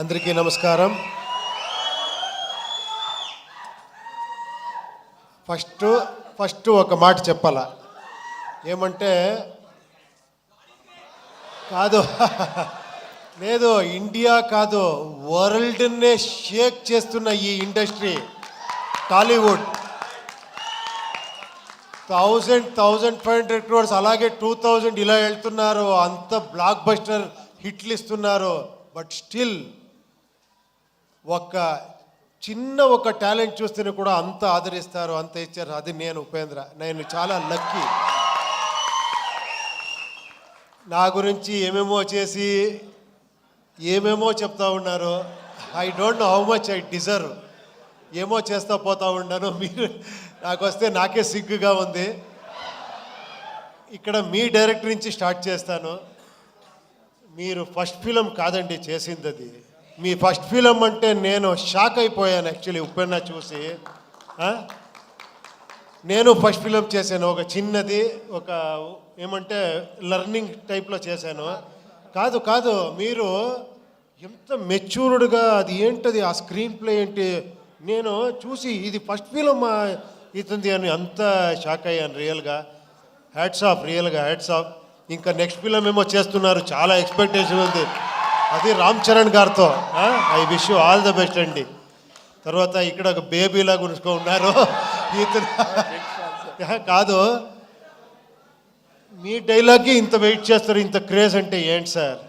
అందరికీ నమస్కారం. ఫస్ట్ ఒక మాట చెప్పాలా, ఏమంటే కాదు లేదు, ఇండియా కాదు, వరల్డ్నే షేక్ చేస్తున్న ఈ ఇండస్ట్రీ టాలీవుడ్ 1,500 crores, అలాగే 2,000 ఇలా వెళ్తున్నారు. అంత బ్లాక్ బస్టర్ హిట్లు ఇస్తున్నారు. బట్ స్టిల్ ఒక టాలెంట్ చూస్తేనే కూడా అంత ఆదరిస్తారు, అంత ఇచ్చారు. అది నేను ఉపేంద్ర, నేను చాలా లక్కీ. నా గురించి ఏమేమో చేసి ఏమేమో చెప్తా ఉన్నారు. I don't know how much I deserve. ఏమో చేస్తా పోతా ఉన్నాను. మీరు నాకు వస్తే నాకే సిగ్గుగా ఉంది. ఇక్కడ మీ డైరెక్టర్ నుంచి స్టార్ట్ చేస్తాను. మీరు ఫస్ట్ ఫిలం కాదండి చేసింది, అది మీ ఫస్ట్ ఫిలం అంటే నేను షాక్ అయిపోయాను యాక్చువల్లీ. ఉప్పెన్న చూసి నేను ఫస్ట్ ఫిలం చేశాను, ఒక చిన్నది, ఒక ఏమంటే లర్నింగ్ టైప్లో చేశాను. కాదు మీరు ఎంత మెచ్యూర్డ్గా, అది ఏంటది ఆ స్క్రీన్ ప్లే ఏంటి, నేను చూసి ఇది ఫస్ట్ ఫిలం ఇతుంది అని అంత షాక్ అయ్యాను రియల్గా. హ్యాట్స్ ఆఫ్, రియల్గా హ్యాట్స్ ఆఫ్. ఇంకా నెక్స్ట్ ఫిలం ఏమో చేస్తున్నారు, చాలా ఎక్స్పెక్టేషన్ ఉంది, అది రామ్ చరణ్ గారితో. I wish you all the best అండి. తర్వాత ఇక్కడ ఒక బేబీలా గురుచుకో ఉన్నారు. కాదు, మీ డైలాగ్కి ఇంత వెయిట్ చేస్తారు, ఇంత క్రేజ్ అంటే ఏంటి సార్?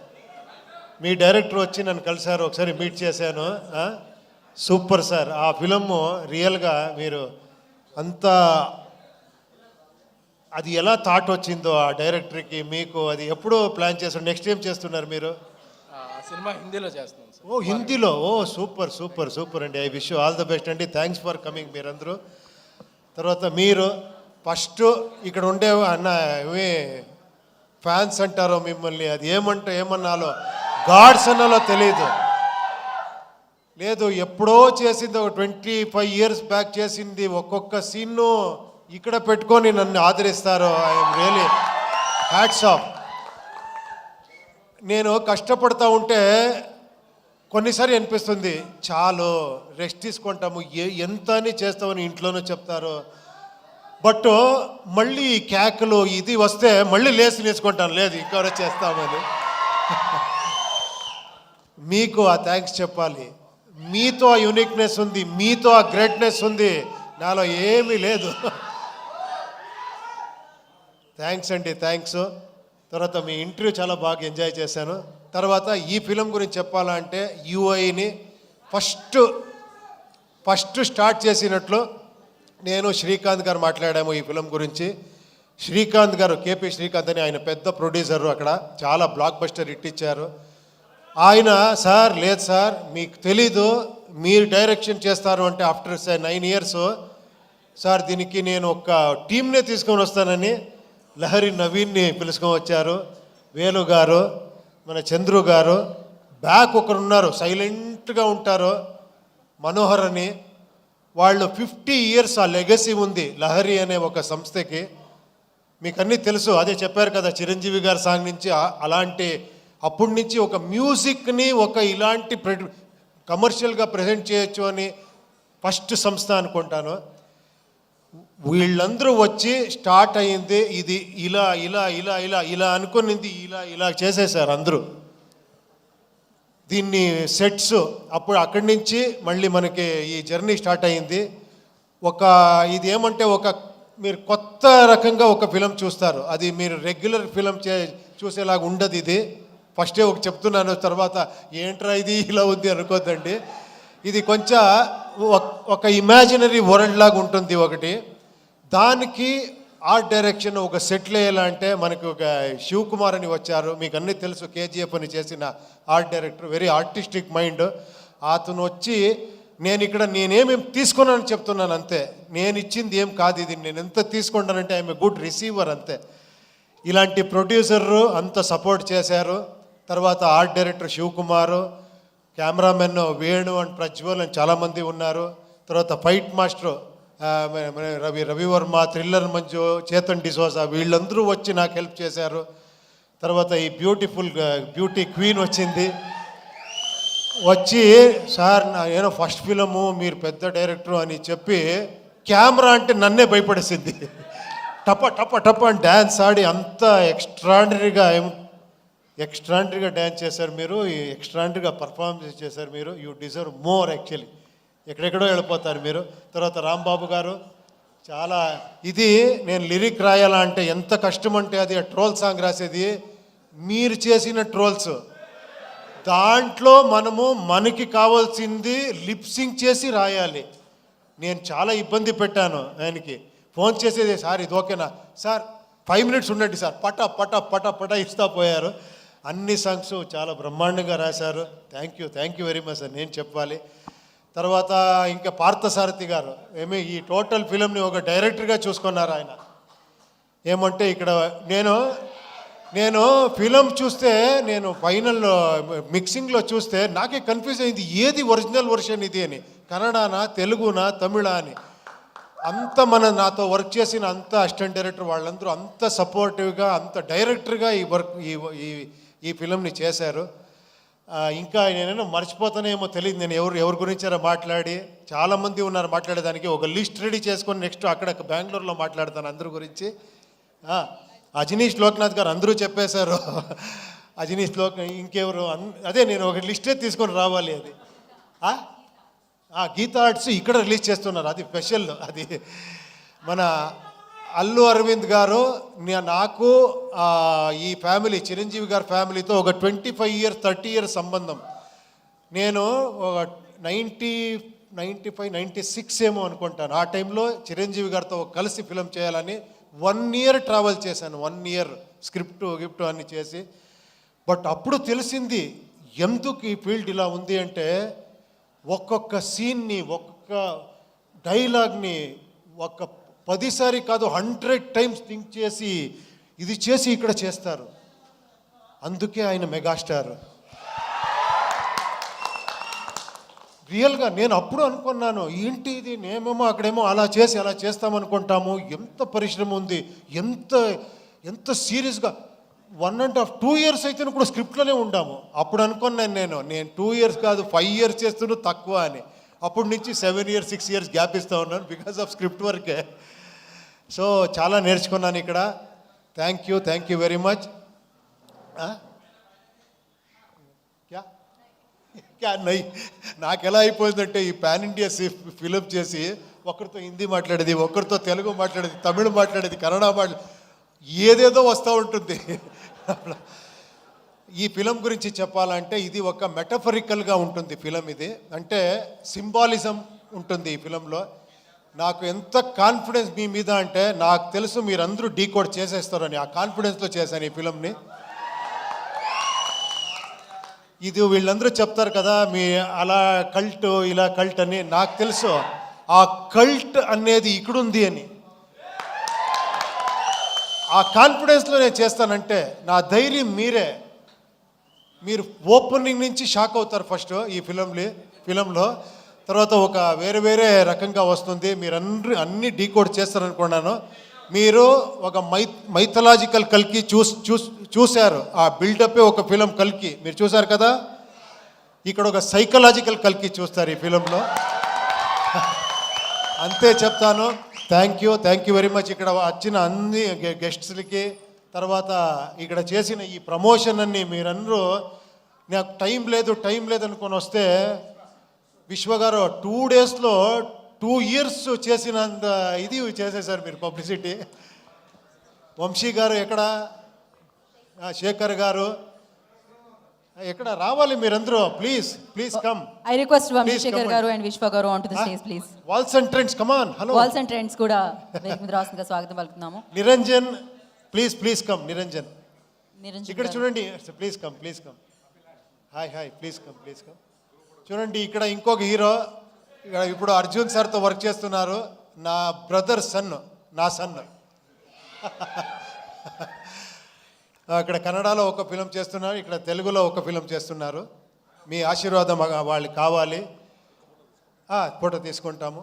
మీ డైరెక్టర్ వచ్చి నన్ను కలిశారు, ఒకసారి మీట్ చేశాను. Super sir. ఆ ఫిలము రియల్గా మీరు అంతా, అది ఎలా థాట్ వచ్చిందో ఆ డైరెక్టర్కి, మీకు అది ఎప్పుడో ప్లాన్ చేస్తారు? నెక్స్ట్ ఏం చేస్తున్నారు మీరు? సినిమా హిందీలో చేస్తున్నాం సార్. ఓ హిందీలో, ఓ సూపర్ సూపర్ సూపర్ అండి. I wish you all the best అండి. థ్యాంక్స్ ఫర్ కమింగ్ మీరందరూ. తర్వాత మీరు ఫస్ట్ ఇక్కడ ఉండే అన్న ఏమి ఫ్యాన్స్ అంటారో మిమ్మల్ని, అది ఏమన్నాలో గాడ్స్ అన్నాలో తెలియదు. లేదు, ఎప్పుడో చేసింది, ఒక 25 years బ్యాక్ చేసింది. ఒక్కొక్క సీన్ను ఇక్కడ పెట్టుకొని నన్ను ఆదరిస్తారు. I'm really hats off. నేను కష్టపడతా ఉంటే కొన్నిసారి అనిపిస్తుంది, చాలు రెస్ట్ తీసుకుంటాము, ఎంత అని చేస్తామని ఇంట్లోనూ చెప్తారు. బట్ మళ్ళీ క్యాకులు ఇది వస్తే మళ్ళీ లేచి నేర్చుకుంటాను, లేదు ఇంకా చేస్తామని. మీకు ఆ థ్యాంక్స్ చెప్పాలి. మీతో ఆ యూనిక్నెస్ ఉంది, మీతో ఆ గ్రేట్నెస్ ఉంది, నాలో ఏమీ లేదు. థ్యాంక్స్ అండి, థ్యాంక్స్. తర్వాత మీ ఇంటర్వ్యూ చాలా బాగా ఎంజాయ్ చేశాను. తర్వాత ఈ ఫిలం గురించి చెప్పాలంటే యూఐని ఫస్ట్ స్టార్ట్ చేసినట్లు నేను శ్రీకాంత్ గారు మాట్లాడాము ఈ ఫిలం గురించి. శ్రీకాంత్ గారు, కేపీ శ్రీకాంత్ అని, ఆయన పెద్ద ప్రొడ్యూసరు, అక్కడ చాలా బ్లాక్ బస్టర్ హిట్ ఇచ్చారు. ఆయన సార్, లేదు సార్ మీకు తెలీదు, మీరు డైరెక్షన్ చేస్తారు అంటే ఆఫ్టర్ 9 years సార్ దీనికి నేను ఒక టీంనే తీసుకొని వస్తానని లహరి నవీన్ని పిలుచుకొని వచ్చారు. వేలు గారు, మన చంద్రు గారు, బ్యాక్ ఒకరు ఉన్నారు సైలెంట్గా ఉంటారు, మనోహర్ అని. వాళ్ళు 50 years ఆ లెగసీ ఉంది లహరి అనే ఒక సంస్థకి. మీకు అన్నీ తెలుసు, అదే చెప్పారు కదా చిరంజీవి గారి సాంగ్ నుంచి అలాంటి, అప్పటి నుంచి ఒక మ్యూజిక్ని ఒక ఇలాంటి కమర్షియల్గా ప్రజెంట్ చేయొచ్చు అని ఫస్ట్ సంస్థ అనుకుంటాను. వీళ్ళందరూ వచ్చి స్టార్ట్ అయ్యింది ఇది ఇలా ఇలా ఇలా ఇలా ఇలా అనుకునింది, ఇలా చేసేసారు అందరూ దీన్ని సెట్స్. అప్పుడు అక్కడి నుంచి మళ్ళీ మనకి ఈ జర్నీ స్టార్ట్ అయ్యింది. ఇది ఏమంటే మీరు కొత్త రకంగా ఒక ఫిలం చూస్తారు, అది మీరు రెగ్యులర్ ఫిలం చూసేలాగా ఉండదు. ఇది ఫస్టే చెప్తున్నాను, తర్వాత ఏంట్రా ఇది ఇలా ఉంది అనుకోద్దండి. ఇది కొంచెం ఒక ఇమాజినరీ వరల్డ్ లాగా ఉంటుంది ఒకటి. దానికి ఆర్ట్ డైరెక్షన్ ఒక సెటిల్ అయ్యేలా మనకి ఒక శివకుమార్ అని వచ్చారు, మీకు అన్నీ తెలుసు, కేజీఎఫ్ అని చేసిన art director, very artistic mind. అతను వచ్చి నేనేమేమి తీసుకున్నానని చెప్తున్నాను అంతే, నేను ఇచ్చింది ఏం కాదు ఇది, నేను ఎంత తీసుకుంటానంటే ఐఎమ్ ఏ గుడ్ రిసీవర్ అంతే. ఇలాంటి ప్రొడ్యూసర్లు అంత సపోర్ట్ చేశారు. తర్వాత art director Shivakumar, cameraman Venu and Prajwal అని చాలామంది ఉన్నారు. తర్వాత fight master Ravi Varma, thriller Manju, Chetan D'Souza, వీళ్ళందరూ వచ్చి నాకు హెల్ప్ చేశారు. తర్వాత ఈ బ్యూటీ క్వీన్ వచ్చింది. వచ్చి సార్ నేను ఫస్ట్ ఫిలము మీరు పెద్ద డైరెక్టర్ అని చెప్పి కెమెరా అంటే నన్నే భయపడేసింది. టప టప టప అని డ్యాన్స్ ఆడి అంత ఎక్స్ట్రాండరీగా డ్యాన్స్ చేశారు మీరు, ఎక్స్ట్రాండరీగా పర్ఫార్మెన్స్ చేశారు మీరు. You deserve more actually. ఎక్కడెక్కడో వెళ్ళిపోతారు మీరు. తర్వాత రాంబాబు గారు చాలా ఇది నేను లిరిక్ రాయాలా అంటే ఎంత కష్టం అంటే అది ట్రోల్ సాంగ్ రాసేది మీరు చేసిన ట్రోల్స్. దాంట్లో మనకి కావాల్సింది లిప్సింగ్ చేసి రాయాలి. నేను చాలా ఇబ్బంది పెట్టాను ఆయనకి. ఫోన్ చేసేది సార్ ఇది ఓకేనా సార్ 5 minutes ఉండండి సార్ పట పట పట పట ఇస్తా పోయారు. అన్ని సాంగ్స్ చాలా బ్రహ్మాండంగా రాశారు. Thank you very much sir నేను చెప్పాలి. తర్వాత ఇంకా పార్థసారథి గారు ఈ టోటల్ ఫిలింని ఒక డైరెక్టర్గా చూసుకున్నారు ఆయన. ఏమంటే ఇక్కడ నేను ఫిలం చూస్తే నేను ఫైనల్ మిక్సింగ్లో చూస్తే నాకే కన్ఫ్యూజ్ అయింది ఏది ఒరిజినల్ వర్షన్ ఇది అని, కన్నడనా తెలుగునా తమిళ అని. అంత నాతో వర్క్ చేసిన అంత అసిస్టెంట్ డైరెక్టర్ వాళ్ళందరూ అంత సపోర్టివ్గా అంత డైరెక్టర్గా ఈ ఫిలంని చేశారు. ఇంకా నేనేమో మర్చిపోతానేమో తెలియదు నేను ఎవరి గురించారో మాట్లాడి. చాలామంది ఉన్నారు మాట్లాడేదానికి. ఒక లిస్ట్ రెడీ చేసుకొని నెక్స్ట్ అక్కడ బెంగళూరులో మాట్లాడతాను అందరి గురించి. అజనీష్ లోక్నాథ్ గారు అందరూ చెప్పేశారు. అజనీష్ ఇంకెవరు అదే నేను ఒక లిస్టే తీసుకొని రావాలి. అది గీతా ఆర్ట్స్ ఇక్కడ రిలీజ్ చేస్తున్నారు. అది స్పెషల్. అది మన అల్లు అరవింద్ గారు నాకు ఈ ఫ్యామిలీ చిరంజీవి గారి ఫ్యామిలీతో ఒక 25 years 30 years సంబంధం. నేను ఒక 95 96 ఏమో అనుకుంటాను. ఆ టైంలో చిరంజీవి గారితో కలిసి ఫిలం చేయాలని 1 year ట్రావెల్ చేశాను. 1 year స్క్రిప్ట్ అన్ని చేసి. బట్ అప్పుడు తెలిసింది ఎందుకు ఈ ఫీల్డ్ ఇలా ఉంది అంటే ఒక్కొక్క సీన్ని ఒక్కొక్క డైలాగ్ని 10 సారి కాదు 100 times థింక్ చేసి ఇది చేసి ఇక్కడ చేస్తారు. అందుకే ఆయన మెగాస్టార్. రియల్గా నేను అప్పుడు అనుకున్నాను ఏంటి ఇది, నేమేమో అక్కడేమో అలా చేస్తామనుకుంటాము. ఎంత పరిశ్రమ ఉంది, ఎంత సీరియస్గా 1.5 2 years అయితే కూడా స్క్రిప్ట్లోనే ఉండాము. అప్పుడు అనుకున్నాను నేను 2 years కాదు 5 years చేస్తున్నా తక్కువ అని. అప్పటి నుంచి 7 years 6 years గ్యాప్ ఇస్తూ ఉన్నాను బికాస్ ఆఫ్ స్క్రిప్ట్ వర్కే. సో చాలా నేర్చుకున్నాను ఇక్కడ. Thank you very much. నాకు ఎలా అయిపోయిందంటే ఈ పాన్ ఇండియా ఫిలిం చేసి ఒకరితో హిందీ మాట్లాడేది, ఒకరితో తెలుగు మాట్లాడేది, తమిళ మాట్లాడేది, కన్నడ ఏదేదో వస్తూ ఉంటుంది. ఈ ఫిలం గురించి చెప్పాలంటే ఇది ఒక మెటఫరికల్గా ఉంటుంది ఫిలం. ఇది అంటే సింబాలిజం ఉంటుంది ఈ ఫిలంలో. నాకు ఎంత కాన్ఫిడెన్స్ మీ మీద అంటే నాకు తెలుసు మీరందరూ డీకోడ్ చేసేస్తారని ఆ కాన్ఫిడెన్స్తో చేశాను ఈ ఫిలంని. ఇది వీళ్ళందరూ చెప్తారు కదా మీ అలా కల్ట్ ఇలా కల్ట్ అని. నాకు తెలుసు ఆ కల్ట్ అనేది ఇక్కడుంది అని. ఆ కాన్ఫిడెన్స్లో నేను చేస్తానంటే నా ధైర్యం మీరు ఓపెనింగ్ నుంచి షాక్ అవుతారు ఫస్ట్ ఈ ఫిలంలో. తర్వాత ఒక వేరే రకంగా వస్తుంది. మీరందరూ అన్నీ డీకోడ్ చేస్తారనుకున్నాను. మీరు ఒక మైథలాజికల్ కల్కి చూశారు. ఆ బిల్డప్పే ఒక ఫిలం కల్కి మీరు చూశారు కదా. ఇక్కడ ఒక సైకలాజికల్ కల్కి చూస్తారు ఈ ఫిలంలో. అంతే చెప్తాను. Thank you very much. ఇక్కడ వచ్చిన అన్ని గెస్ట్స్లకి, తర్వాత ఇక్కడ చేసిన ఈ ప్రమోషన్ అన్ని మీరందరూ నాకు టైం లేదు అనుకొని వస్తే విశ్వగారు 2 daysలో 2 years చేసినంత ఇది చేసేసారు మీరు పబ్లిసిటీ. వంశీ గారు ఎక్కడ, శేఖర్ గారు ఎక్కడ రావాలి మీరందరూ please come. I request Vamshikar garu and Vishwa garu onto the stage please. Walls and Trends, come on. Hello. Walls and Trends kuda వేదిక మీద రావాల్సిందిగా స్వాగతం పలుకుతున్నాము. Niranjan please come. నిరంజన్ ఇక్కడ గారు. చూడండి please come. Hi please come. చూడండి ఇక్కడ ఇంకొక హీరో ఇక్కడ ఇప్పుడు అర్జున్ సార్తో వర్క్ చేస్తున్నారు. నా బ్రదర్ నా సన్. ఇక్కడ కన్నడలో ఒక ఫిలం చేస్తున్నారు, ఇక్కడ తెలుగులో ఒక ఫిలం చేస్తున్నారు. మీ ఆశీర్వాదం వాళ్ళకి కావాలి. ఫోటో తీసుకుంటాము.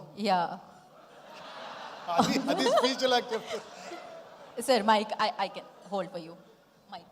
అది స్పీచ్ లాగా చెప్తారు. Sir, mic I can hold for you.